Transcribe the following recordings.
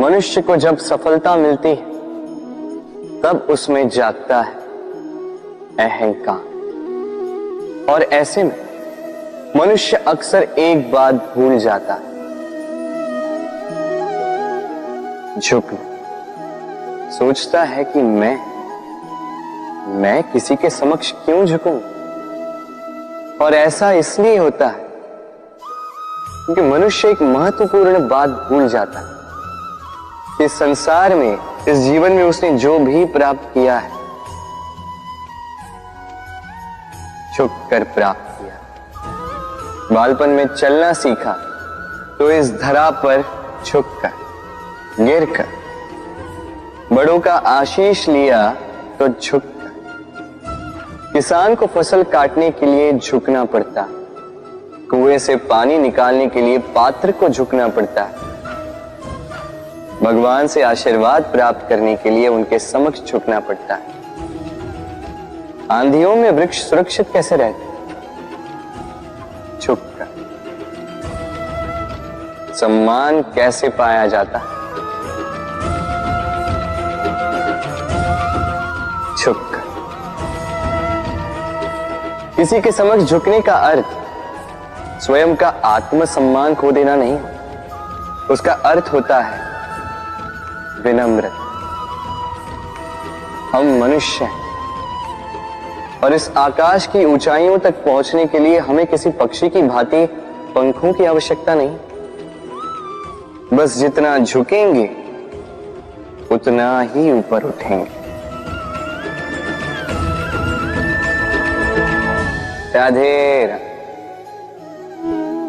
मनुष्य को जब सफलता मिलती है तब उसमें जागता है अहंकार, और ऐसे में मनुष्य अक्सर एक बात भूल जाता है, झुकना। सोचता है कि मैं किसी के समक्ष क्यों झुकूं? और ऐसा इसलिए होता है क्योंकि मनुष्य एक महत्वपूर्ण बात भूल जाता है कि संसार में, इस जीवन में उसने जो भी प्राप्त किया है झुक कर प्राप्त किया। बालपन में चलना सीखा तो इस धरा पर झुककर, गिरकर। बड़ों का आशीष लिया तो झुककर। किसान को फसल काटने के लिए झुकना पड़ता, कुएं से पानी निकालने के लिए पात्र को झुकना पड़ता है। भगवान से आशीर्वाद प्राप्त करने के लिए उनके समक्ष झुकना पड़ता है। आंधियों में वृक्ष सुरक्षित कैसे रहते? झुककर। सम्मान कैसे पाया जाता है? झुककर। किसी के समक्ष झुकने का अर्थ स्वयं का आत्मसम्मान खो देना नहीं, उसका अर्थ होता है विनम्र। हम मनुष्य हैं और इस आकाश की ऊंचाइयों तक पहुंचने के लिए हमें किसी पक्षी की भांति पंखों की आवश्यकता नहीं। बस जितना झुकेंगे उतना ही ऊपर उठेंगे। राधे राधे।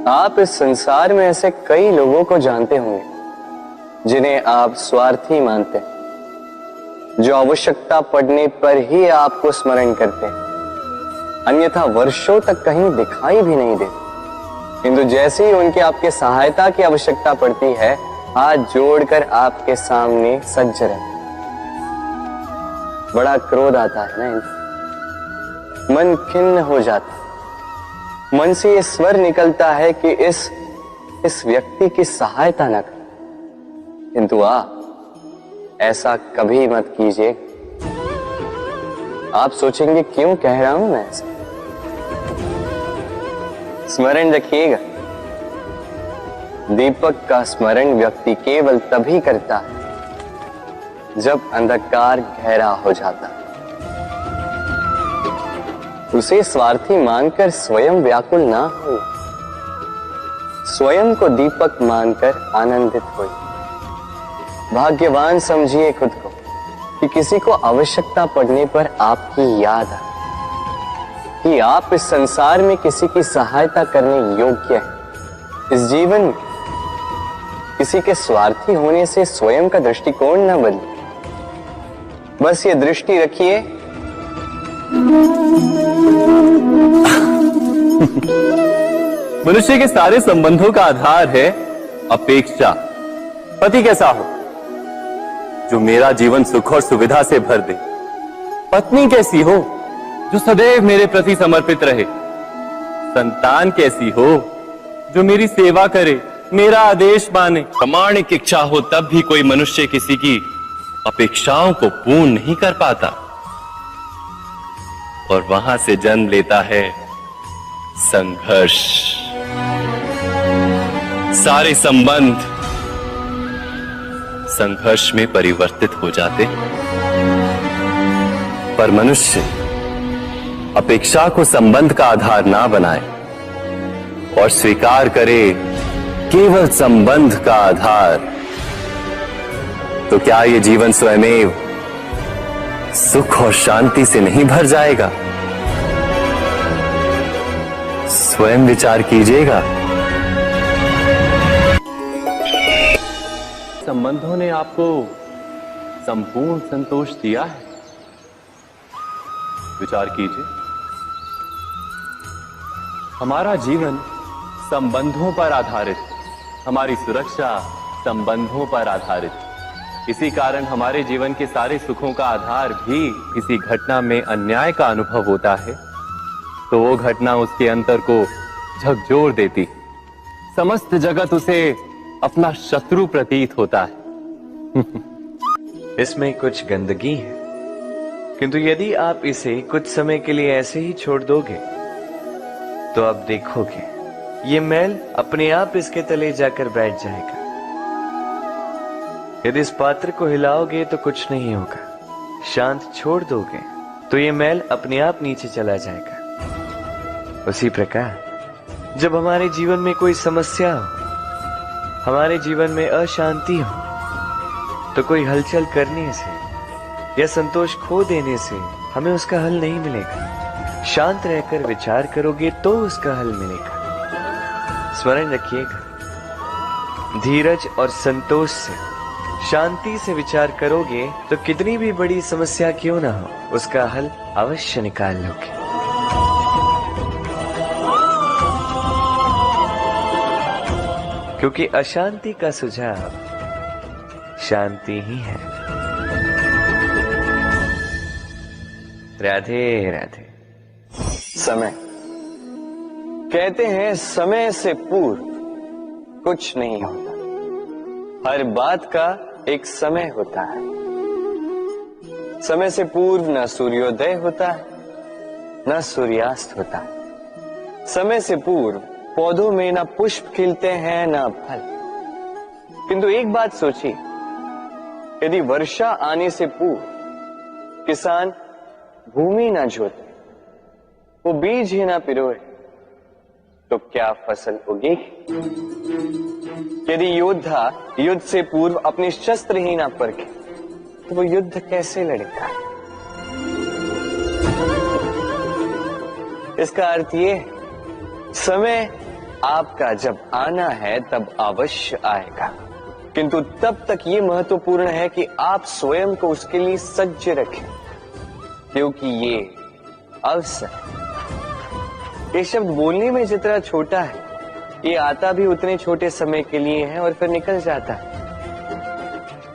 आप इस संसार में ऐसे कई लोगों को जानते होंगे जिन्हें आप स्वार्थी मानते हैं, जो आवश्यकता पड़ने पर ही आपको स्मरण करते हैं, अन्यथा वर्षों तक कहीं दिखाई भी नहीं देते। किंतु जैसे ही उनके आपके सहायता की आवश्यकता पड़ती है, हाथ जोड़कर आपके सामने सज्ज रहते। बड़ा क्रोध आता है ना, मन खिन्न हो जाता, मन से यह स्वर निकलता है कि इस व्यक्ति की सहायता न कर। किंतु ऐसा कभी मत कीजिए। आप सोचेंगे क्यों कह रहा हूं मैं ऐसा? स्मरण रखिएगा, दीपक का स्मरण व्यक्ति केवल तभी करता है जब अंधकार गहरा हो जाता है। उसे स्वार्थी मानकर स्वयं व्याकुल ना हो, स्वयं को दीपक मानकर आनंदित हो। भाग्यवान समझिए खुद को कि किसी को आवश्यकता पड़ने पर आपकी याद आए, कि आप इस संसार में किसी की सहायता करने योग्य हैं। इस जीवन में किसी के स्वार्थी होने से स्वयं का दृष्टिकोण न बदले। बस ये दृष्टि रखिए, मनुष्य के सारे संबंधों का आधार है अपेक्षा। पति कैसा हो जो मेरा जीवन सुख और सुविधा से भर दे, पत्नी कैसी हो जो सदैव मेरे प्रति समर्पित रहे, संतान कैसी हो जो मेरी सेवा करे, मेरा आदेश माने। प्रामाणिक इच्छा हो तब भी कोई मनुष्य किसी की अपेक्षाओं को पूर्ण नहीं कर पाता, और वहां से जन्म लेता है संघर्ष। सारे संबंध संघर्ष में परिवर्तित हो जाते, पर मनुष्य अपेक्षा को संबंध का आधार ना बनाए और स्वीकार करे केवल संबंध का आधार, तो क्या ये जीवन स्वयमेव सुख और शांति से नहीं भर जाएगा? स्वयं विचार कीजिएगा। संबंधों ने आपको संपूर्ण संतोष दिया है? विचार कीजिए। हमारा जीवन संबंधों पर आधारित, हमारी सुरक्षा संबंधों पर आधारित। इसी कारण हमारे जीवन के सारे सुखों का आधार भी किसी घटना में अन्याय का अनुभव होता है तो वो घटना उसके अंतर को झकझोर देती, समस्त जगत उसे अपना शत्रु प्रतीत होता है। इसमें कुछ गंदगी है, किंतु यदि आप इसे कुछ समय के लिए ऐसे ही छोड़ दोगे तो आप देखोगे ये मैल अपने आप इसके तले जाकर बैठ जाएगा। यदि इस पात्र को हिलाओगे तो कुछ नहीं होगा, शांत छोड़ दोगे तो ये मैल अपने आप नीचे चला जाएगा। उसी प्रकार जब हमारे जीवन में कोई समस्या हो, हमारे जीवन में अशांति हो, तो कोई हलचल करने से या संतोष खो देने से हमें उसका हल नहीं मिलेगा। शांत रहकर विचार करोगे तो उसका हल मिलेगा। स्मरण रखिएगा, धीरज और संतोष से, शांति से विचार करोगे तो कितनी भी बड़ी समस्या क्यों ना हो, उसका हल अवश्य निकाल लोगे। क्योंकि अशांति का सुझाव शांति ही है। राधे राधे। समय, कहते हैं समय से पूर्व कुछ नहीं होता। हर बात का एक समय होता है। समय से पूर्व न सूर्योदय होता है, न सूर्यास्त होता है। समय से पूर्व पौधों में न पुष्प खिलते हैं न फल। किंतु एक बात सोचिए, यदि वर्षा आने से पूर्व किसान भूमि ना जोते, वो बीज ही ना पिरोए, तो क्या फसल उगेगी? यदि योद्धा युद्ध से पूर्व अपने शस्त्र ही ना परखे, तो वो युद्ध कैसे लड़ेगा? इसका अर्थ ये है, समय आपका जब आना है तब अवश्य आएगा, किंतु तब तक ये महत्वपूर्ण है कि आप स्वयं को उसके लिए सज्ज रखें, क्योंकि ये अवसर, ये शब्द बोलने में जितना छोटा है, ये आता भी उतने छोटे समय के लिए है और फिर निकल जाता है।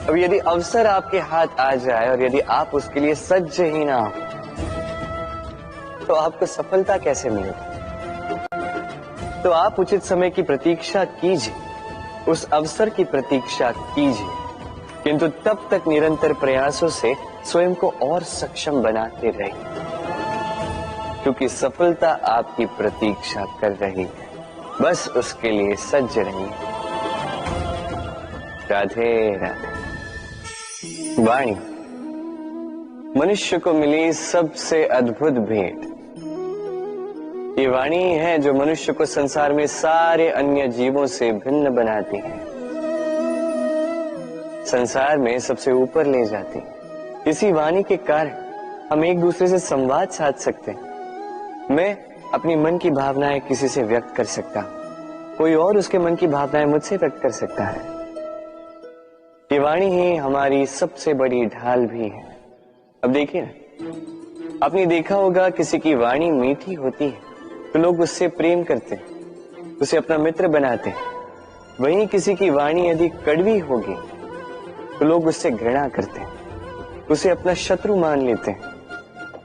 अब यदि अवसर आपके हाथ आ जाए और यदि आप उसके लिए सज्ज ही ना हो, तो आपको सफलता कैसे मिलेगी? तो आप उचित समय की प्रतीक्षा कीजिए, उस अवसर की प्रतीक्षा कीजिए, किंतु तब तक निरंतर प्रयासों से स्वयं को और सक्षम बनाते रहिए, क्योंकि सफलता आपकी प्रतीक्षा कर रही है। बस उसके लिए सज्ज रहिए। राधे राधे। वाणी मनुष्य को मिली सबसे अद्भुत भेंट। ये वाणी है जो मनुष्य को संसार में सारे अन्य जीवों से भिन्न बनाती है, संसार में सबसे ऊपर ले जाती है। इसी वाणी के कारण हम एक दूसरे से संवाद साध सकते हैं। मैं अपनी मन की भावनाएं किसी से व्यक्त कर सकता हूं, कोई और उसके मन की भावनाएं मुझसे व्यक्त कर सकता है। ये वाणी ही हमारी सबसे बड़ी ढाल भी है। अब देखिए ना, आपने देखा होगा किसी की वाणी मीठी होती है तो लोग उससे प्रेम करते हैं, उसे अपना मित्र बनाते हैं। वहीं किसी की वाणी यदि कड़वी होगी तो लोग उससे घृणा करते हैं, उसे अपना शत्रु मान लेते हैं।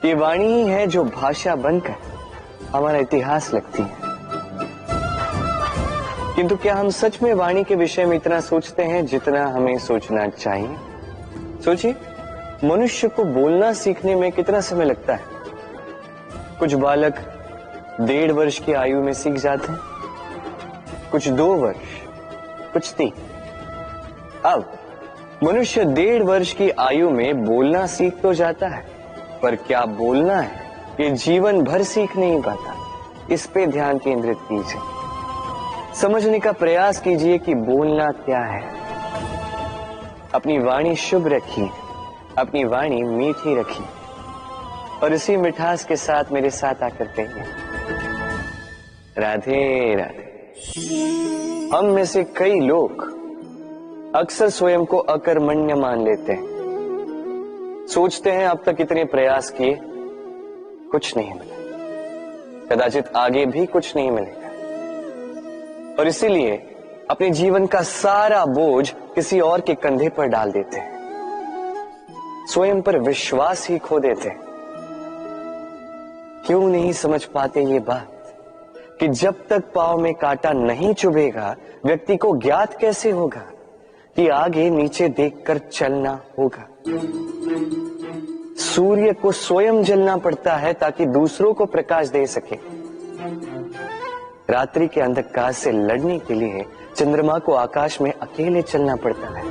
ये वाणी ही है जो भाषा बनकर हमारा इतिहास लिखती है। किंतु क्या हम सच में वाणी के विषय में इतना सोचते हैं जितना हमें सोचना चाहिए? सोचिए, मनुष्य को बोलना सीखने में कितना समय लगता है। कुछ बालक 1.5 वर्ष की आयु में सीख जाते हैं, कुछ 2 वर्ष, कुछ 3। अब मनुष्य 1.5 वर्ष की आयु में बोलना सीख तो जाता है, पर क्या बोलना है ये जीवन भर सीख नहीं पाता। इस पे ध्यान केंद्रित कीजिए, समझने का प्रयास कीजिए कि बोलना क्या है। अपनी वाणी शुभ रखिए, अपनी वाणी मीठी रखिए और इसी मिठास के साथ मेरे साथ आकर कहिए, राधे राधे। हम में से कई लोग अक्सर स्वयं को अकर्मण्य मान लेते हैं, सोचते हैं अब तक इतने प्रयास किए, कुछ नहीं मिला, कदाचित आगे भी कुछ नहीं मिलेगा, और इसीलिए अपने जीवन का सारा बोझ किसी और के कंधे पर डाल देते हैं, स्वयं पर विश्वास ही खो देते हैं। क्यों नहीं समझ पाते ये बात कि जब तक पांव में कांटा नहीं चुभेगा व्यक्ति को ज्ञात कैसे होगा कि आगे नीचे देखकर चलना होगा। सूर्य को स्वयं जलना पड़ता है ताकि दूसरों को प्रकाश दे सके। रात्रि के अंधकार से लड़ने के लिए चंद्रमा को आकाश में अकेले चलना पड़ता है।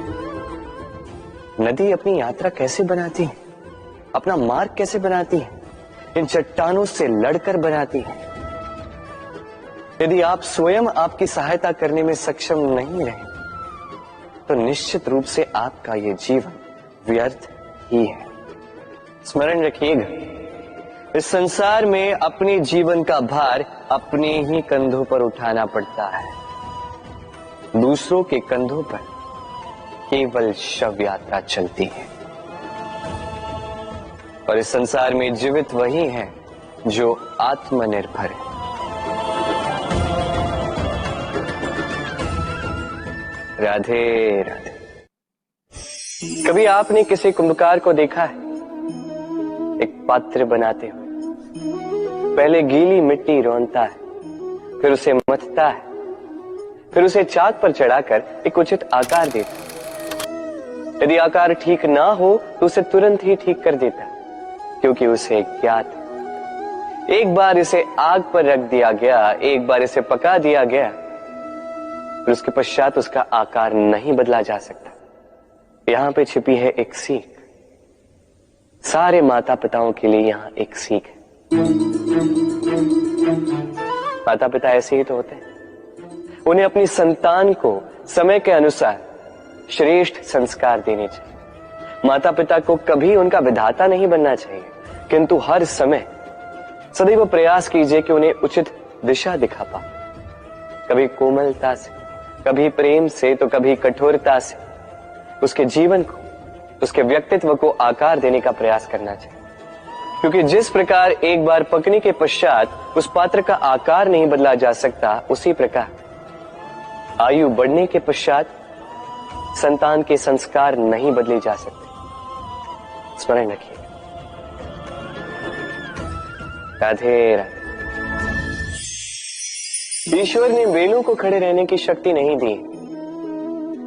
नदी अपनी यात्रा कैसे बनाती है, अपना मार्ग कैसे बनाती है? इन चट्टानों से लड़कर बनाती है। यदि आप स्वयं आपकी सहायता करने में सक्षम नहीं रहे तो निश्चित रूप से आपका यह जीवन व्यर्थ ही है। स्मरण रखिएगा, इस संसार में अपने जीवन का भार अपने ही कंधों पर उठाना पड़ता है। दूसरों के कंधों पर केवल शव यात्रा चलती है। और इस संसार में जीवित वही है जो आत्मनिर्भर है। राधे राधे। कभी आपने किसी कुंभकार को देखा है? एक पात्र बनाते हुए पहले गीली मिट्टी रौंदता है, फिर उसे मथता है, फिर उसे चाक पर चढ़ाकर एक उचित आकार देता है। यदि आकार ठीक ना हो तो उसे तुरंत ही ठीक कर देता है, क्योंकि उसे ज्ञात है। एक बार इसे आग पर रख दिया गया, एक बार इसे पका दिया गया, फिर उसके पश्चात उसका आकार नहीं बदला जा सकता। यहां पे छिपी है एक सीख। सारे माता पिताओं के लिए यहां एक सीख है। माता पिता ऐसे ही तो होते हैं। उन्हें अपनी संतान को समय के अनुसार श्रेष्ठ संस्कार देने चाहिए। माता पिता को कभी उनका विधाता नहीं बनना चाहिए, किंतु हर समय सदैव प्रयास कीजिए कि उन्हें उचित दिशा दिखा पाओ। कभी कोमलता से, कभी प्रेम से, तो कभी कठोरता से उसके जीवन को, उसके व्यक्तित्व को आकार देने का प्रयास करना चाहिए। क्योंकि जिस प्रकार एक बार पकने के पश्चात उस पात्र का आकार नहीं बदला जा सकता, उसी प्रकार आयु बढ़ने के पश्चात संतान के संस्कार नहीं बदले जा सकते। स्मरण रखिए। राधे राधे। ईश्वर ने बेलों को खड़े रहने की शक्ति नहीं दी,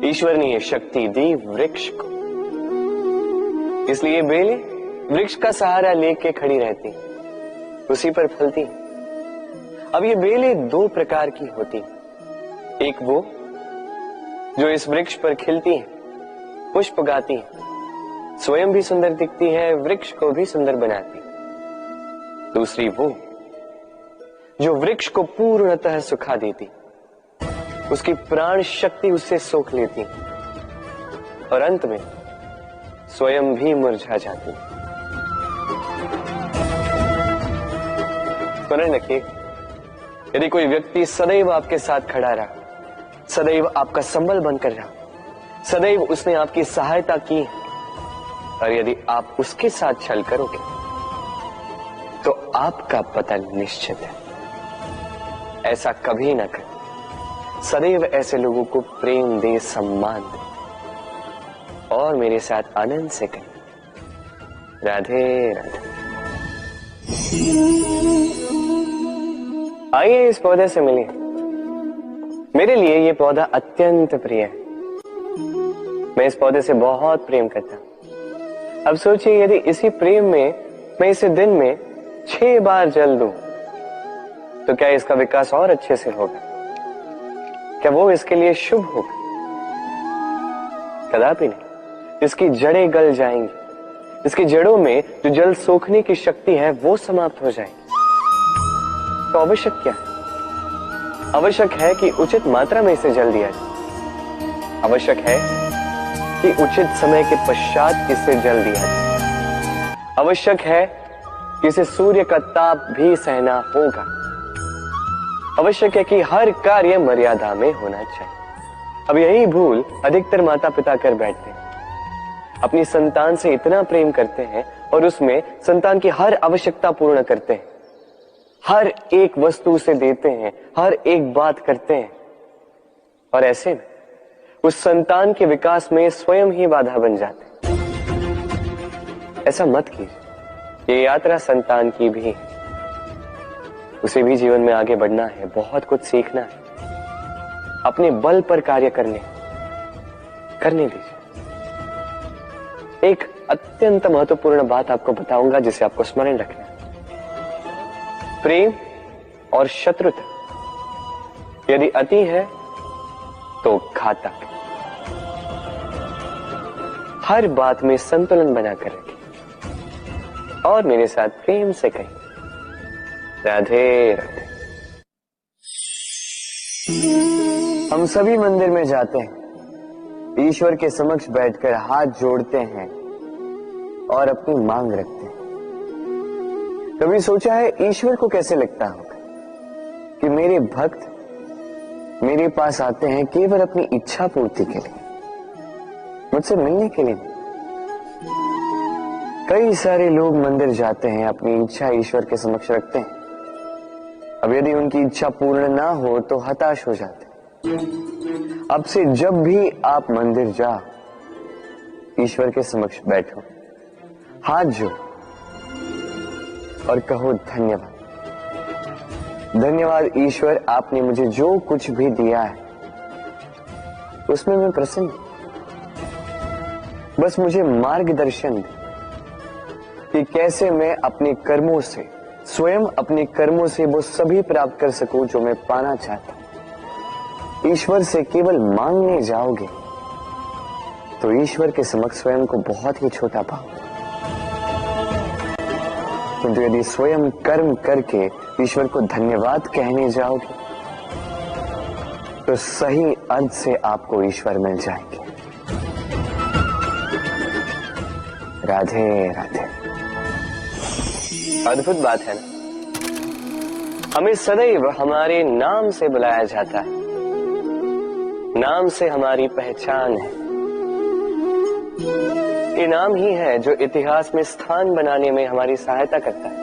ईश्वर ने यह शक्ति दी वृक्ष को। इसलिए बेलें वृक्ष का सहारा लेके खड़ी रहती, उसी पर फलती। अब ये बेलें दो प्रकार की होती। एक वो जो इस वृक्ष पर खिलती है, पुष्प गाती है, स्वयं भी सुंदर दिखती है, वृक्ष को भी सुंदर बनाती। दूसरी वो जो वृक्ष को पूर्णतः सुखा देती, उसकी प्राण शक्ति उससे सोख लेती और अंत में स्वयं भी मुरझा जाती। स्मरण रखिए, यदि कोई व्यक्ति सदैव आपके साथ खड़ा रहा, सदैव आपका संबल बनकर रहा, सदैव उसने आपकी सहायता की, और यदि आप उसके साथ छल करोगे तो आपका पतन निश्चित है। ऐसा कभी ना करें। सदैव ऐसे लोगों को प्रेम दे, सम्मान दे और मेरे साथ आनंद से कहें राधे राधे। आइए इस पौधे से मिलिए। मेरे लिए ये पौधा अत्यंत प्रिय है। मैं इस पौधे से बहुत प्रेम करता हूं। अब सोचिए, यदि इसी प्रेम में मैं इसे दिन में 6 बार जल दूं तो क्या इसका विकास और अच्छे से होगा? क्या वो इसके लिए शुभ होगा? कदापि नहीं। इसकी जड़ें गल जाएंगी, इसकी जड़ों में जो जल सोखने की शक्ति है वो समाप्त हो जाएगी। तो आवश्यक क्या है? आवश्यक है कि उचित मात्रा में इसे जल दिया जाए। आवश्यक है कि उचित समय के पश्चात इसे जल दिया जाए। आवश्यक है कि इसे सूर्य का ताप भी सहना होगा। आवश्यक है कि हर कार्य मर्यादा में होना चाहिए। अब यही भूल अधिकतर माता पिता कर बैठते हैं। अपनी संतान से इतना प्रेम करते हैं और उसमें संतान की हर आवश्यकता पूर्ण करते हैं, हर एक वस्तु उसे देते हैं, हर एक बात करते हैं, और ऐसे में उस संतान के विकास में स्वयं ही बाधा बन जाते हैं। ऐसा मत कीजिए। ये यात्रा संतान की भी है। उसे भी जीवन में आगे बढ़ना है, बहुत कुछ सीखना है, अपने बल पर कार्य करने, करने दीजिए। एक अत्यंत महत्वपूर्ण बात आपको बताऊंगा जिसे आपको स्मरण रखना है। प्रेम और शत्रुता यदि अति है तो घातक। हर बात में संतुलन बनाकर रखिए और मेरे साथ प्रेम से कहिए, राधे राधे। हम सभी मंदिर में जाते हैं, ईश्वर के समक्ष बैठकर हाथ जोड़ते हैं और अपनी मांग रखते हैं। कभी सोचा है ईश्वर को कैसे लगता होगा कि मेरे भक्त मेरे पास आते हैं केवल अपनी इच्छा पूर्ति के लिए, मुझसे मिलने के लिए। कई सारे लोग मंदिर जाते हैं, अपनी इच्छा ईश्वर के समक्ष रखते हैं। अब यदि उनकी इच्छा पूर्ण ना हो तो हताश हो जाते हैं। अब से जब भी आप मंदिर जाओ, ईश्वर के समक्ष बैठो, हाथ जोड़ो और कहो धन्यवाद। धन्यवाद ईश्वर, आपने मुझे जो कुछ भी दिया है उसमें मैं प्रसन्न हूं। बस मुझे मार्गदर्शन दे कि कैसे मैं अपने कर्मों से, स्वयं अपने कर्मों से वो सभी प्राप्त कर सकूं जो मैं पाना चाहता हूं। ईश्वर से केवल मांगने जाओगे तो ईश्वर के समक्ष स्वयं को बहुत ही छोटा पाओगे, किंतु यदि स्वयं कर्म करके ईश्वर को धन्यवाद कहने जाओगे तो सही अर्थ से आपको ईश्वर मिल जाएंगे। राधे राधे। अद्भुत बात है ना, हमें सदैव हमारे नाम से बुलाया जाता है। नाम से हमारी पहचान है। ये नाम ही है जो इतिहास में स्थान बनाने में हमारी सहायता करता है।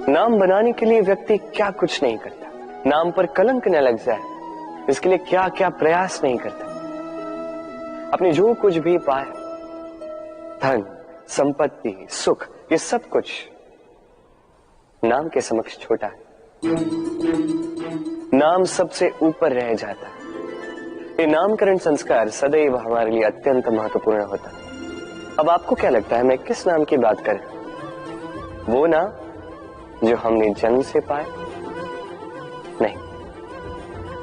नाम बनाने के लिए व्यक्ति क्या कुछ नहीं करता, नाम पर कलंक न लग जाए इसके लिए क्या क्या प्रयास नहीं करता। अपने जो कुछ भी पाए, धन, संपत्ति, सुख, ये सब कुछ नाम के समक्ष छोटा है। नाम सबसे ऊपर रह जाता है। ये नामकरण संस्कार सदैव हमारे लिए अत्यंत महत्वपूर्ण होता है। अब आपको क्या लगता है मैं किस नाम की बात करें? वो नाम जो हमने जन्म से पाया? नहीं,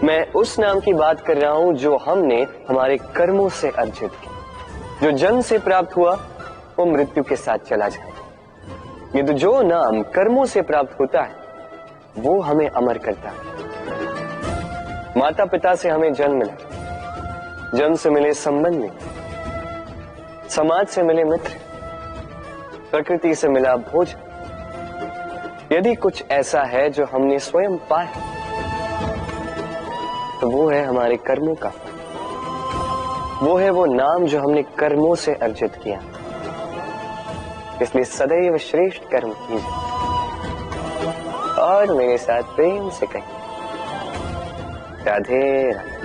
मैं उस नाम की बात कर रहा हूं जो हमने हमारे कर्मों से अर्जित किया। जो जन्म से प्राप्त हुआ वो मृत्यु के साथ चला जाए। ये तो जो नाम कर्मों से प्राप्त होता है वो हमें अमर करता है। माता पिता से हमें जन्म मिला, जन्म से मिले संबंधी, समाज से मिले मित्र, प्रकृति से मिला भोजन। यदि कुछ ऐसा है जो हमने स्वयं पाया तो वो है हमारे कर्मों का फल। वो है वो नाम जो हमने कर्मों से अर्जित किया। इसलिए सदैव श्रेष्ठ कर्म कीजिए और मेरे साथ प्रेम से कहिए, राधे राधे।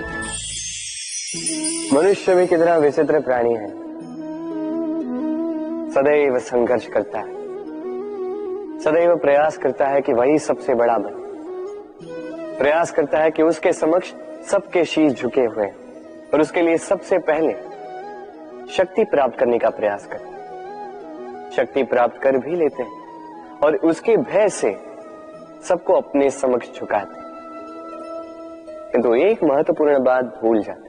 मनुष्य भी कितना विचित्र प्राणी है, सदैव संघर्ष करता है, सदैव प्रयास करता है कि वही सबसे बड़ा बने, प्रयास करता है कि उसके समक्ष सबके शीश झुके हुए और उसके लिए सबसे पहले शक्ति प्राप्त करने का प्रयास करते। शक्ति प्राप्त कर भी लेते हैं और उसके भय से सबको अपने समक्ष झुकाते, किंतु एक महत्वपूर्ण बात भूल जाते,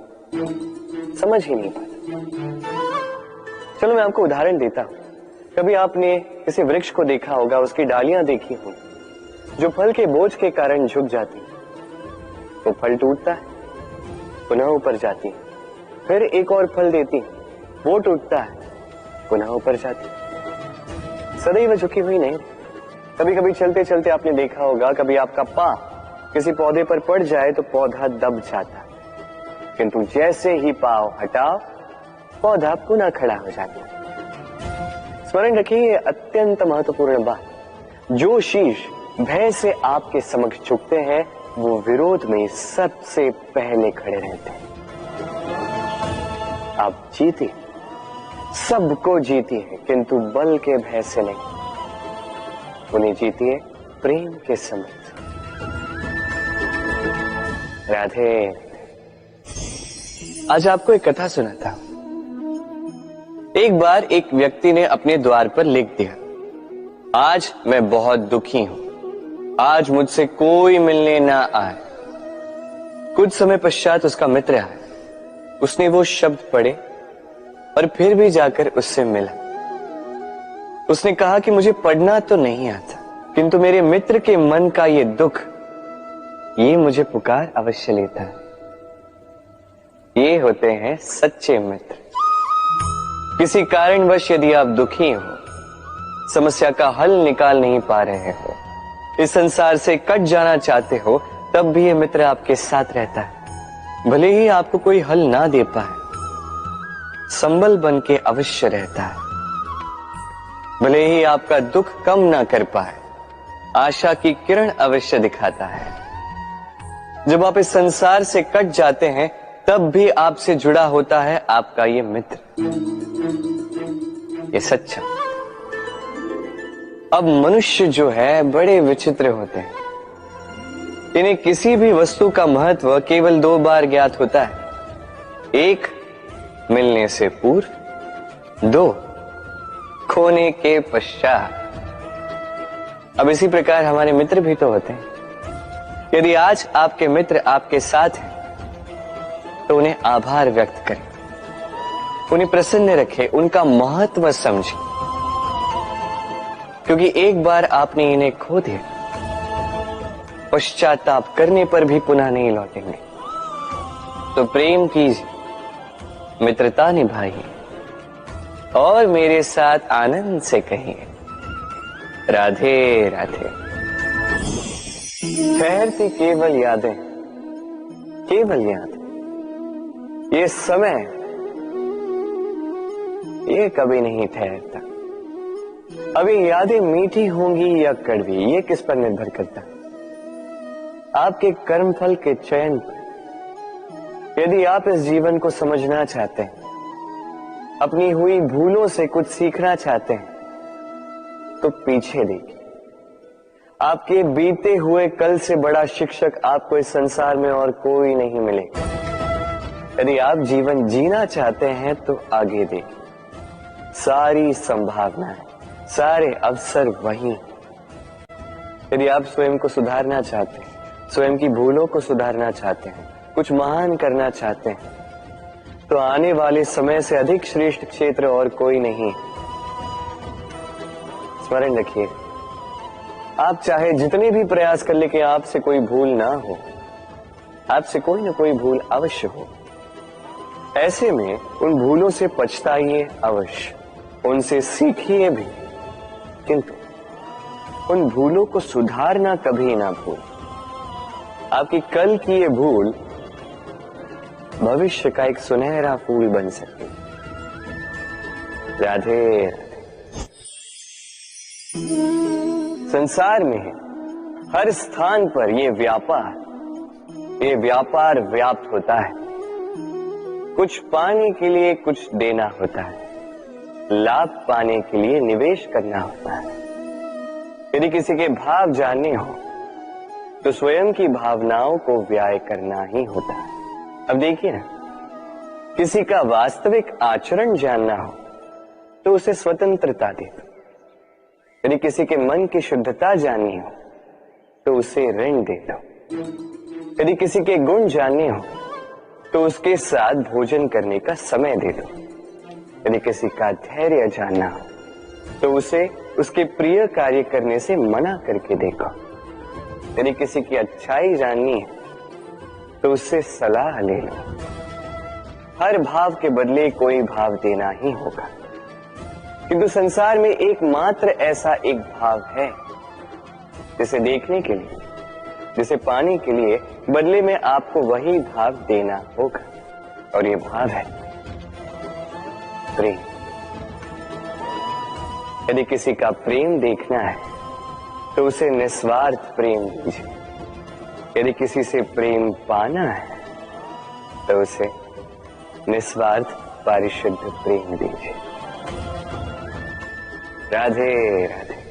समझ ही नहीं पाते। चलो मैं आपको उदाहरण देता हूं। कभी आपने किसी वृक्ष को देखा होगा, उसकी डालियां देखी होंगी जो फल के बोझ के कारण झुक जाती है। वो फल टूटता है, पुनः ऊपर जाती है, फिर एक और फल देती है, वो टूटता है, पुनः ऊपर जाती है, सदैव झुकी हुई नहीं। कभी कभी चलते चलते आपने देखा होगा, कभी आपका पांव किसी पौधे पर पड़ जाए तो पौधा दब जाता है, किंतु जैसे ही पांव हटाओ पौधा पुनः खड़ा हो जाता है। स्मरण रखिए, ये अत्यंत महत्वपूर्ण बात। जो शीश भय से आपके समक्ष झुकते हैं वो विरोध में सबसे पहले खड़े रहते हैं। आप जीते, सबको जीती है, किंतु बल के भय से नहीं, उन्हें जीती है प्रेम के समक्ष। राधे। आज आपको एक कथा सुनाता हूं। एक बार एक व्यक्ति ने अपने द्वार पर लिख दिया, आज मैं बहुत दुखी हूं, आज मुझसे कोई मिलने ना आए। कुछ समय पश्चात उसका मित्र आया, उसने वो शब्द पढ़े और फिर भी जाकर उससे मिला। उसने कहा कि मुझे पढ़ना तो नहीं आता, किंतु मेरे मित्र के मन का ये दुख, ये मुझे पुकार अवश्य लेता है। ये होते हैं सच्चे मित्र। किसी कारणवश यदि आप दुखी हो, समस्या का हल निकाल नहीं पा रहे हो, इस संसार से कट जाना चाहते हो, तब भी ये मित्र आपके साथ रहता है। भले ही आपको कोई हल ना दे पाए, संबल बन के अवश्य रहता है। भले ही आपका दुख कम ना कर पाए, आशा की किरण अवश्य दिखाता है। जब आप इस संसार से कट जाते हैं, तब भी आपसे जुड़ा होता है आपका ये मित्र, ये सच्चा। अब मनुष्य जो है बड़े विचित्र होते हैं। इन्हें किसी भी वस्तु का महत्व केवल 2 बार ज्ञात होता है। 1 मिलने से पूर्व, 2 खोने के पश्चात। अब इसी प्रकार हमारे मित्र भी तो होते हैं। यदि आज आपके मित्र आपके साथ हैं, तो उन्हें आभार व्यक्त करें, उन्हें प्रसन्न रखें, उनका महत्व समझें, क्योंकि एक बार आपने इन्हें खो दिया, पश्चाताप करने पर भी पुनः नहीं लौटेंगे। तो प्रेम कीजिए, मित्रता निभाइए और मेरे साथ आनंद से कहिए, राधे राधे। ठहरती केवल यादें, केवल यादें। ये समय, ये कभी नहीं ठहरता। अभी यादें मीठी होंगी या कड़वी, ये किस पर निर्भर करता है? आपके कर्मफल के चयन पर। यदि आप इस जीवन को समझना चाहते हैं, अपनी हुई भूलों से कुछ सीखना चाहते हैं, तो पीछे देखिए। आपके बीते हुए कल से बड़ा शिक्षक आपको इस संसार में और कोई नहीं मिलेगा। यदि आप जीवन जीना चाहते हैं, तो आगे देखिए। सारी संभावनाएं, सारे अवसर वहीं। यदि आप स्वयं को सुधारना चाहते हैं, स्वयं की भूलों को सुधारना चाहते हैं, कुछ महान करना चाहते हैं, तो आने वाले समय से अधिक श्रेष्ठ क्षेत्र और कोई नहीं। स्मरण रखिए, आप चाहे जितने भी प्रयास कर ले कि आपसे कोई भूल ना हो, आपसे कोई ना कोई भूल अवश्य हो। ऐसे में उन भूलों से पछताइए अवश्य, उनसे सीखिए भी, किंतु उन भूलों को सुधारना कभी ना भूल। आपकी कल की ये भूल भविष्य का एक सुनहरा फूल बन सकती। राधे। संसार में हर स्थान पर ये व्यापार व्याप्त होता है। कुछ पाने के लिए कुछ देना होता है, लाभ पाने के लिए निवेश करना होता है। यदि किसी के भाव जानने हो, तो स्वयं की भावनाओं को व्याय करना ही होता है। अब देखिए ना, किसी का वास्तविक आचरण जानना हो, तो उसे स्वतंत्रता दे दो। यदि किसी के मन की शुद्धता जाननी हो, तो उसे ऋण दे दो। यदि किसी के गुण जानने हो, तो उसके साथ भोजन करने का समय दे दो। यदि किसी का धैर्य जानना हो, तो उसे उसके प्रिय कार्य करने से मना करके देखो। यदि किसी की अच्छाई जाननी है, तो उससे सलाह ले लो। हर भाव के बदले कोई भाव देना ही होगा, किंतु संसार में एकमात्र ऐसा एक भाव है, जिसे देखने के लिए, जिसे पाने के लिए बदले में आपको वही भाव देना होगा, और ये भाव है प्रेम। यदि किसी का प्रेम देखना है, तो उसे निस्वार्थ प्रेम दीजिए। यदि किसी से प्रेम पाना है, तो उसे निस्वार्थ पारिशुद्ध प्रेम दीजिए। राधे राधे।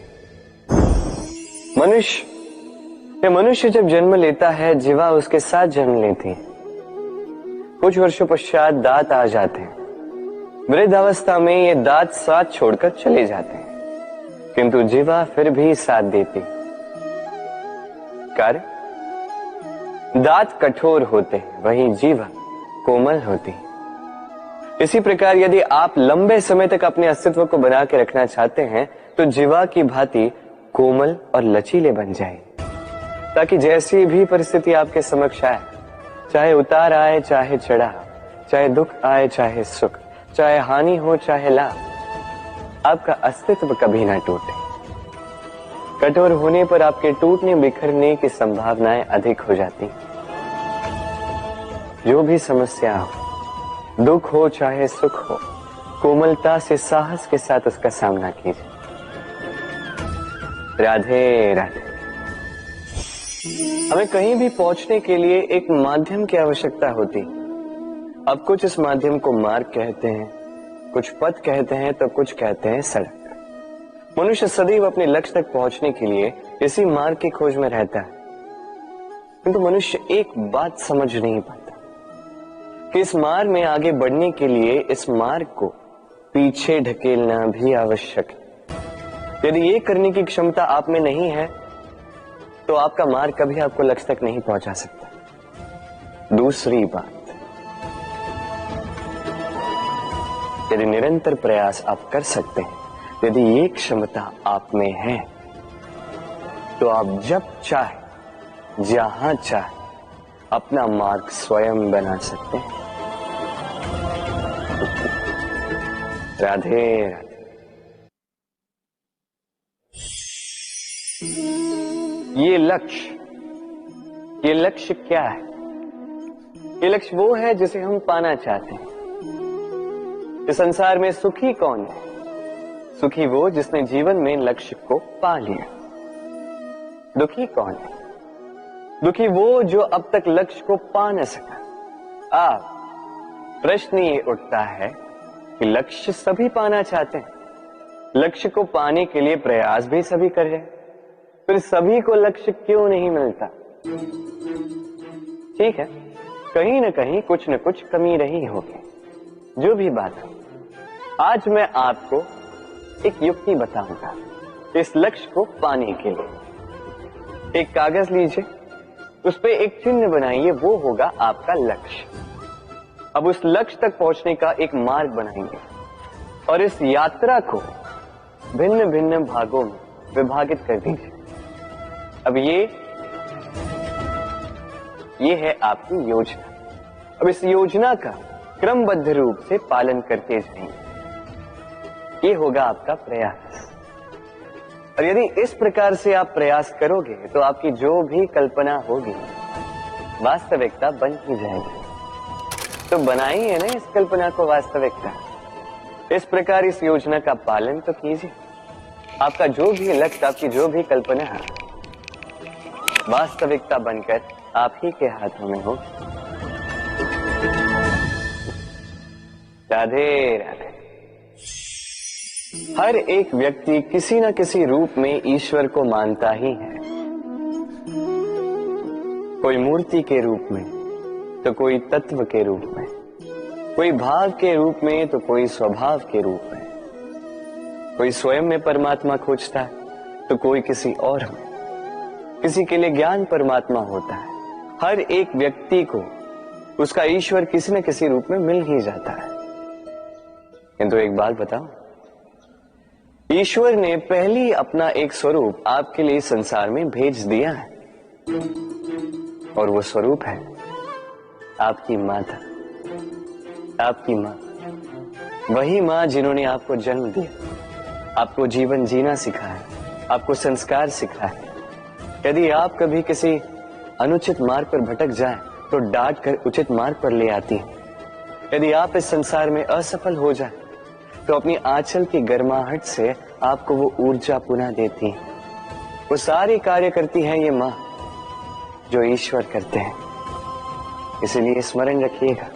मनुष्य जब जन्म लेता है, जीवा उसके साथ जन्म लेती है। कुछ वर्षों पश्चात दांत आ जाते हैं। वृद्धावस्था में ये दांत साथ छोड़कर चले जाते हैं, किंतु जीवा फिर भी साथ देती। कारण दांत कठोर होते हैं, वहीं जीवा कोमल होती है। इसी प्रकार यदि आप लंबे समय तक अपने अस्तित्व को बना के रखना चाहते हैं तो जीवा की भांति कोमल और लचीले बन जाए, ताकि जैसी भी परिस्थिति आपके समक्ष आए, चाहे उतार आए चाहे चढ़ाव, चाहे दुख आए चाहे सुख, चाहे हानि हो चाहे लाभ, आपका अस्तित्व कभी ना टूटे। कठोर होने पर आपके टूटने बिखरने की संभावनाएं अधिक हो जाती। जो भी समस्या हो, दुख हो चाहे सुख हो, कोमलता से साहस के साथ उसका सामना कीजिए। राधे राधे। हमें कहीं भी पहुंचने के लिए एक माध्यम की आवश्यकता होती। अब कुछ इस माध्यम को मार्ग कहते हैं, कुछ पथ कहते हैं, तो कुछ कहते हैं सड़क। मनुष्य सदैव अपने लक्ष्य तक पहुंचने के लिए इसी मार्ग की खोज में रहता है, किंतु मनुष्य एक बात समझ नहीं पाता कि इस मार्ग में आगे बढ़ने के लिए इस मार्ग को पीछे ढकेलना भी आवश्यक है। यदि ये करने की क्षमता आप में नहीं है तो आपका मार्ग कभी आपको लक्ष्य तक नहीं पहुंचा सकता। दूसरी बात, यदि निरंतर प्रयास आप कर सकते हैं, यदि ये क्षमता आप में है, तो आप जब चाहे जहां चाहे अपना मार्ग स्वयं बना सकते हैं। राधे राधे। ये लक्ष्य क्या है? ये लक्ष्य वो है जिसे हम पाना चाहते हैं। इस संसार में सुखी कौन है? सुखी वो जिसने जीवन में लक्ष्य को पा लिया। दुखी कौन है? दुखी वो जो अब तक लक्ष्य को पा न सका। प्रश्न ये उठता है कि लक्ष्य सभी पाना चाहते हैं, लक्ष्य को पाने के लिए प्रयास भी सभी कर रहे हैं, फिर सभी को लक्ष्य क्यों नहीं मिलता? ठीक है, कहीं न कहीं कुछ न कुछ कमी रही होगी। जो भी बात हो, आज मैं आपको एक युक्ति बताऊंगा इस लक्ष्य को पाने के लिए। एक कागज लीजिए, उस पे एक चिन्ह बनाइए, वो होगा आपका लक्ष्य। अब उस लक्ष्य तक पहुंचने का एक मार्ग बनाएंगे और इस यात्रा को भिन्न भिन्न भागों में विभाजित कर दीजिए। अब ये है आपकी योजना। अब इस योजना का क्रमबद्ध रूप से पालन करते जाएंगे, ये होगा आपका प्रयास। और यदि इस प्रकार से आप प्रयास करोगे तो आपकी जो भी कल्पना होगी वास्तविकता बन ही जाएगी। तो बनाइए ना इस कल्पना को वास्तविकता। इस प्रकार इस योजना का पालन तो कीजिए। आपका जो भी लक्ष्य, आपकी जो भी कल्पना है, वास्तविकता बनकर आप ही के हाथों में हो। राधे राधे। हर एक व्यक्ति किसी न किसी रूप में ईश्वर को मानता ही है। कोई मूर्ति के रूप में, तो कोई तत्व के रूप में, कोई भाव के रूप में, तो कोई स्वभाव के रूप में। कोई स्वयं में परमात्मा खोजता है, तो कोई किसी और में। किसी के लिए ज्ञान परमात्मा होता है। हर एक व्यक्ति को उसका ईश्वर किसी न किसी रूप में मिल ही जाता है। किंतु एक बात बताओ, ईश्वर ने पहली अपना एक स्वरूप आपके लिए संसार में भेज दिया है, और वो स्वरूप है आपकी माता, आपकी मां। वही मां जिन्होंने आपको जन्म दिया, आपको जीवन जीना सिखाया, आपको संस्कार सिखाया। यदि आप कभी किसी अनुचित मार्ग पर भटक जाएं, तो डांट कर उचित मार्ग पर ले आती है। यदि आप इस संसार में असफल हो जाएं, तो अपनी आंचल की गर्माहट से आपको वो ऊर्जा पुनः देती है। वो सारी कार्य करती है ये मां जो ईश्वर करते हैं। इसलिए स्मरण रखिएगा,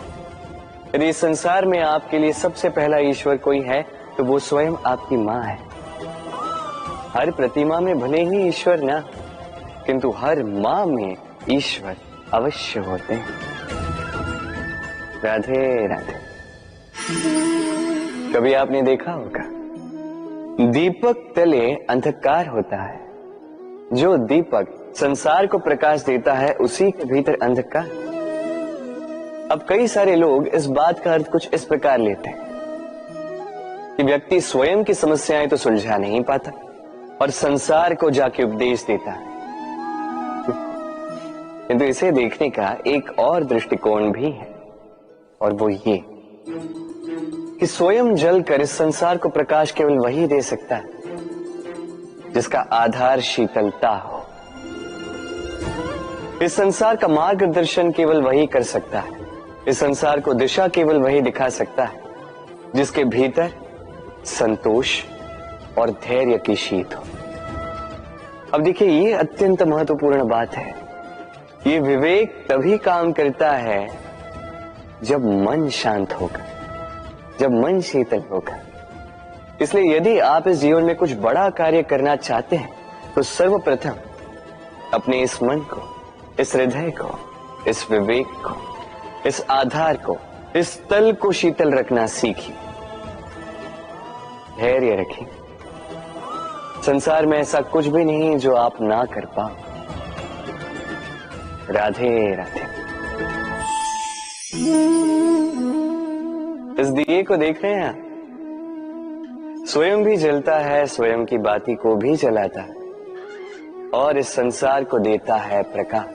यदि इस संसार में आपके लिए सबसे पहला ईश्वर कोई है तो वो स्वयं आपकी मां है। हर प्रतिमा में भले ही ईश्वर ना, किंतु हर मां में ईश्वर अवश्य होते हैं। राधे राधे। कभी आपने देखा होगा, दीपक तले अंधकार होता है। जो दीपक संसार को प्रकाश देता है, उसी के भीतर अंधकार। अब कई सारे लोग इस बात का अर्थ कुछ इस प्रकार लेते हैं कि व्यक्ति स्वयं की समस्याएं तो सुलझा नहीं पाता और संसार को जाके उपदेश देता है। किंतु इसे देखने का एक और दृष्टिकोण भी है, और वो ये कि स्वयं जलकर इस संसार को प्रकाश केवल वही दे सकता है जिसका आधार शीतलता हो। इस संसार का मार्गदर्शन केवल वही कर सकता है, इस संसार को दिशा केवल वही दिखा सकता है जिसके भीतर संतोष और धैर्य की शीत हो। अब देखिए, ये अत्यंत महत्वपूर्ण बात है। ये विवेक तभी काम करता है जब मन शांत होगा, जब मन शीतल होगा। इसलिए यदि आप इस जीवन में कुछ बड़ा कार्य करना चाहते हैं तो सर्वप्रथम अपने इस मन को, इस हृदय को, इस विवेक को, इस आधार को, इस तल को शीतल रखना सीखिए। धैर्य रखिए। संसार में ऐसा कुछ भी नहीं जो आप ना कर पाओ। राधे राधे। इस दिए को देख रहे हैं, स्वयं भी जलता है, स्वयं की बाती को भी जलाता है और इस संसार को देता है प्रकाश।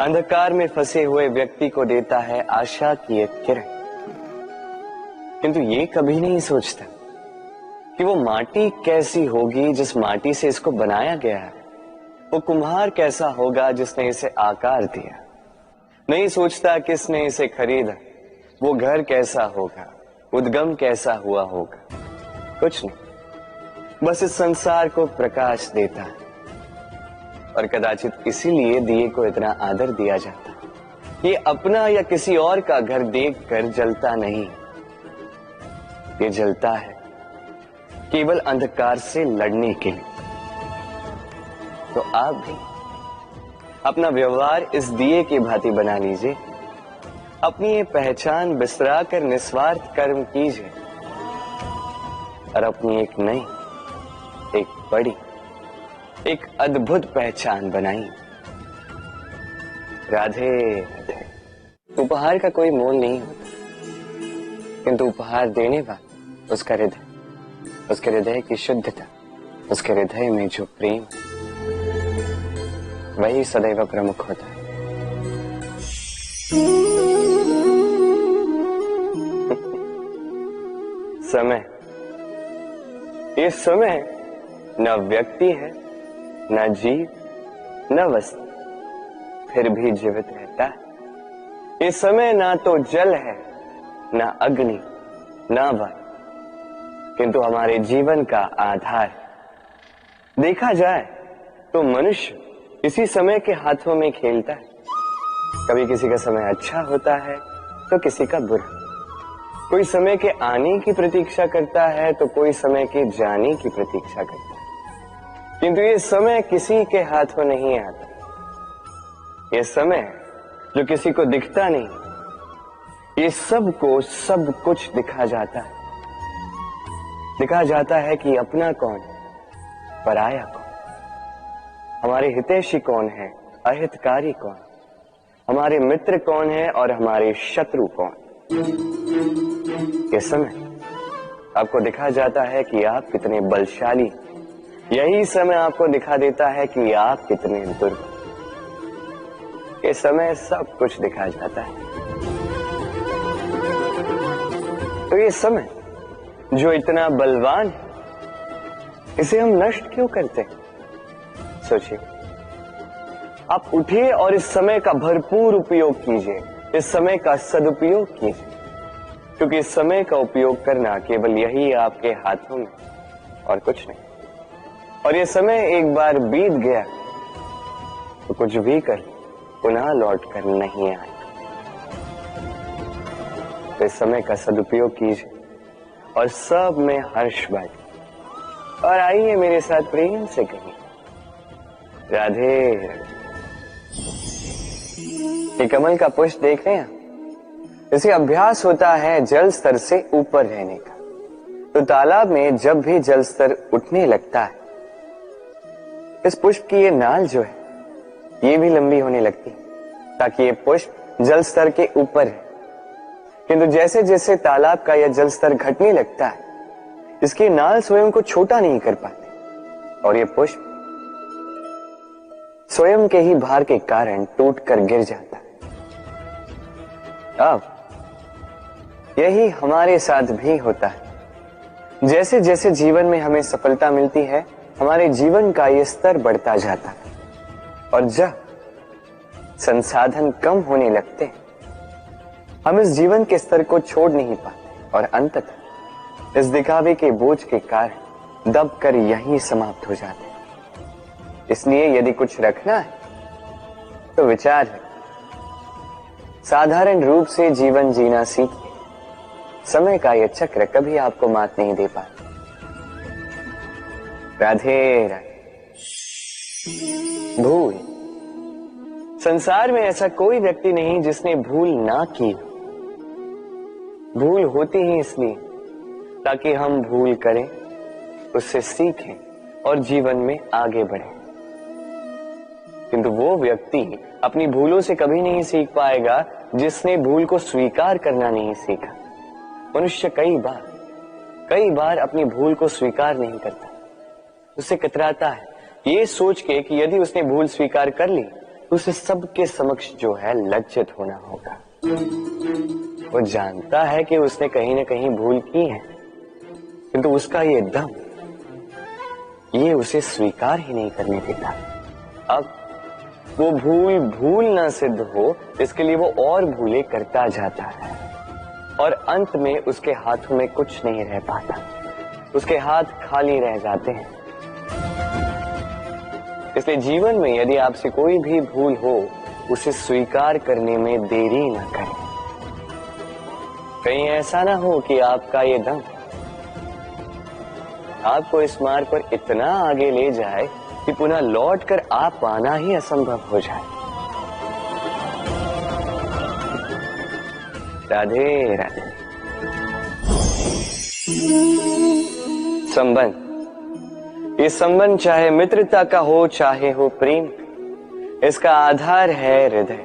अंधकार में फंसे हुए व्यक्ति को देता है आशा की एक किरण। किंतु ये कभी नहीं सोचता कि वो माटी कैसी होगी जिस माटी से इसको बनाया गया है, वो कुम्हार कैसा होगा जिसने इसे आकार दिया। नहीं सोचता किसने इसे खरीदा, वो घर कैसा होगा, उद्गम कैसा हुआ होगा। कुछ नहीं, बस इस संसार को प्रकाश देता है। और कदाचित इसीलिए दिए को इतना आदर दिया जाता है। ये अपना या किसी और का घर देखकर जलता नहीं, ये जलता है केवल अंधकार से लड़ने के लिए। तो आप भी अपना व्यवहार इस दिए की भांति बना लीजिए। अपनी ये पहचान बिसरा कर निस्वार्थ कर्म कीजिए और अपनी एक नई, एक बड़ी, एक अद्भुत पहचान बनाइए। राधे राधे। उपहार का कोई मोल नहीं होता, किंतु उपहार देने वाला उसका हृदय, उसके हृदय की शुद्धता, उसके हृदय में जो प्रेम, वही सदैव प्रमुख होता है। समय, ये समय न व्यक्ति है, न जीव, न वस्तु, फिर भी जीवित रहता है। ये समय ना तो जल है, न अग्नि, न वायु, किंतु हमारे जीवन का आधार। देखा जाए तो मनुष्य इसी समय के हाथों में खेलता है। कभी किसी का समय अच्छा होता है तो किसी का बुरा। कोई समय के आने की प्रतीक्षा करता है तो कोई समय के जाने की प्रतीक्षा करता है। किंतु ये समय किसी के हाथों नहीं आता। ये समय जो किसी को दिखता नहीं, ये सबको सब कुछ दिखा जाता है। दिखा जाता है कि अपना कौन, पराया कौन, हमारे हितैषी कौन है, अहितकारी कौन, हमारे मित्र कौन है और हमारे शत्रु कौन। ये समय आपको दिखा जाता है कि आप कितने बलशाली, यही समय आपको दिखा देता है कि आप कितने दुर्बल। ये समय सब कुछ दिखा जाता है। तो ये समय जो इतना बलवान है, इसे हम नष्ट क्यों करते हैं? सोचिए, आप उठिए और इस समय का भरपूर उपयोग कीजिए, इस समय का सदुपयोग कीजिए, क्योंकि इस समय का उपयोग करना केवल यही आपके हाथों में, और कुछ नहीं। और ये समय एक बार बीत गया तो कुछ भी कर पुनः लौट कर नहीं आएगा। तो इस समय का सदुपयोग कीजिए और सब में हर्ष बांटिए। और आइए मेरे साथ प्रेम से कहिए, राधे राधे। ये कमल का पुष्प देख रहे हैं, इसे अभ्यास होता है जल स्तर से ऊपर रहने का। तो तालाब में जब भी जल स्तर उठने लगता है, इस पुष्प की ये नाल जो है ये भी लंबी होने लगती है ताकि ये पुष्प जल स्तर के ऊपर है। किंतु जैसे जैसे तालाब का यह जल स्तर घटने लगता है, इसकी नाल स्वयं को छोटा नहीं कर पाती और ये पुष्प स्वयं के ही भार के कारण टूटकर गिर जाता है। अब यही हमारे साथ भी होता है। जैसे जैसे जीवन में हमें सफलता मिलती है, हमारे जीवन का ये स्तर बढ़ता जाता है और जब संसाधन कम होने लगते हैं, हम इस जीवन के स्तर को छोड़ नहीं पाते और अंततः इस दिखावे के बोझ के कारण दबकर यहीं समाप्त हो जाते हैं। इसलिए यदि कुछ रखना है तो विचार है, साधारण रूप से जीवन जीना सीखिए। समय का यह चक्र कभी आपको मात नहीं दे पाता। राधे राधे। भूल। संसार में ऐसा कोई व्यक्ति नहीं जिसने भूल ना की। भूल होती ही इसलिए ताकि हम भूल करें, उससे सीखें और जीवन में आगे बढ़ें। किंतु वो व्यक्ति अपनी भूलों से कभी नहीं सीख पाएगा जिसने भूल को स्वीकार करना नहीं सीखा। मनुष्य कई बार अपनी भूल को स्वीकार नहीं करता, उससे कतराता है ये सोच के कि यदि उसने भूल स्वीकार कर ली तो उसे सबके समक्ष जो है लज्जित होना होगा। वो जानता है कि उसने कहीं ना कहीं भूल की है, किंतु उसका ये दम ये उसे स्वीकार ही नहीं करने देता। अब वो भूल ना सिद्ध हो, इसके लिए वो और भूलें करता जाता है और अंत में उसके हाथों में कुछ नहीं रह पाता, उसके हाथ खाली रह जाते हैं। इसलिए जीवन में यदि आपसे कोई भी भूल हो, उसे स्वीकार करने में देरी ना करें। कहीं ऐसा ना हो कि आपका ये दम आपको इस मार्ग पर इतना आगे ले जाए कि पुनः लौटकर आप पाना ही असंभव हो जाए। राधे राधे। संबंध। ये संबंध चाहे मित्रता का हो चाहे हो प्रेम, इसका आधार है हृदय।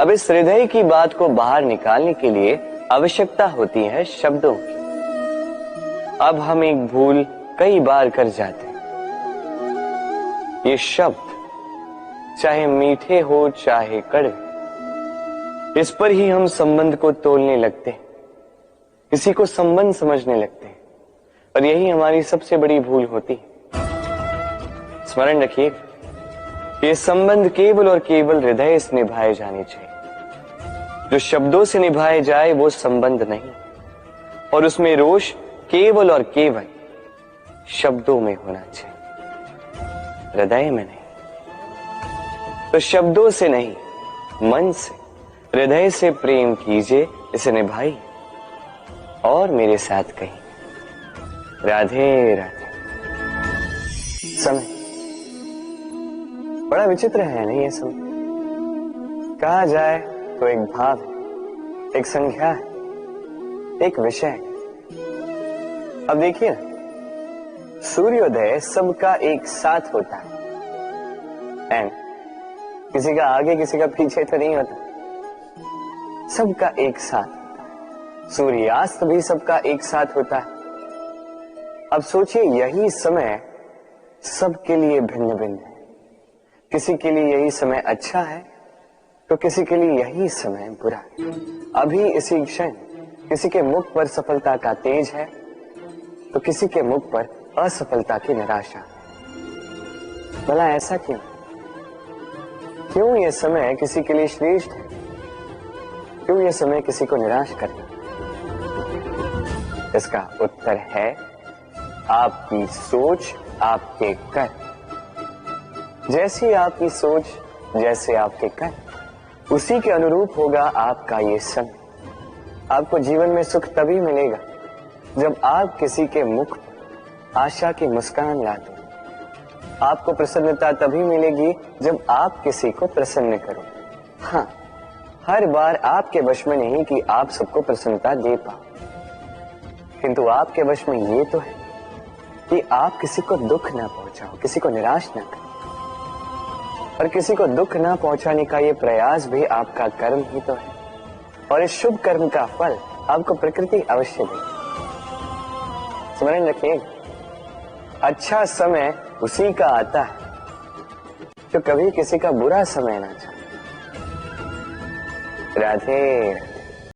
अब इस हृदय की बात को बाहर निकालने के लिए आवश्यकता होती है शब्दों की। अब हम एक भूल कई बार कर जाते हैं। ये शब्द चाहे मीठे हो चाहे कड़वे, इस पर ही हम संबंध को तोलने लगते हैं, किसी को संबंध समझने लगते हैं और यही हमारी सबसे बड़ी भूल होती है। स्मरण रखिए, ये संबंध केवल और केवल हृदय से निभाए जाने चाहिए। जो शब्दों से निभाए जाए वो संबंध नहीं, और उसमें रोष केवल और केवल शब्दों में होना चाहिए, हृदय में नहीं। तो शब्दों से नहीं, मन से, हृदय से प्रेम कीजिए, इसे निभाइए और मेरे साथ कहिए राधे राधे। समय बड़ा विचित्र है नहीं? ये समय कहा जाए तो एक भाव है, एक संख्या है, एक विषय है। अब देखिए ना, सूर्योदय सबका एक साथ होता है एंड किसी का आगे किसी का पीछे तो नहीं होता, सबका एक साथ। सूर्यास्त भी सबका एक साथ होता है। अब सोचिए, यही समय सबके लिए भिन्न भिन्न है। किसी के लिए यही समय अच्छा है तो किसी के लिए यही समय बुरा है। अभी इसी क्षण किसी के मुख पर सफलता का तेज है तो किसी के मुख पर असफलता की निराशा। भला ऐसा क्यों? क्यों यह समय किसी के लिए श्रेष्ठ है, क्यों यह समय किसी को निराश करता? इसका उत्तर है आपकी सोच, आपके कर्म। जैसी आपकी सोच, जैसे आपके कर्म, उसी के अनुरूप होगा आपका ये समय। आपको जीवन में सुख तभी मिलेगा जब आप किसी के मुख पर आशा की मुस्कान लाते। आपको प्रसन्नता तभी मिलेगी जब आप किसी को प्रसन्न करो। हाँ, हर बार आपके वश में नहीं कि आप सबको प्रसन्नता दे पाओ, किंतु आपके वश में ये तो है कि आप किसी को दुख ना पहुंचाओ, किसी को निराश ना करो। और किसी को दुख ना पहुंचाने का ये प्रयास भी आपका कर्म ही तो है, और इस शुभ कर्म का फल आपको प्रकृति अवश्य देगी। स्मरण रखिए, अच्छा समय उसी का आता है जो कभी किसी का बुरा समय ना चाहे। राधे।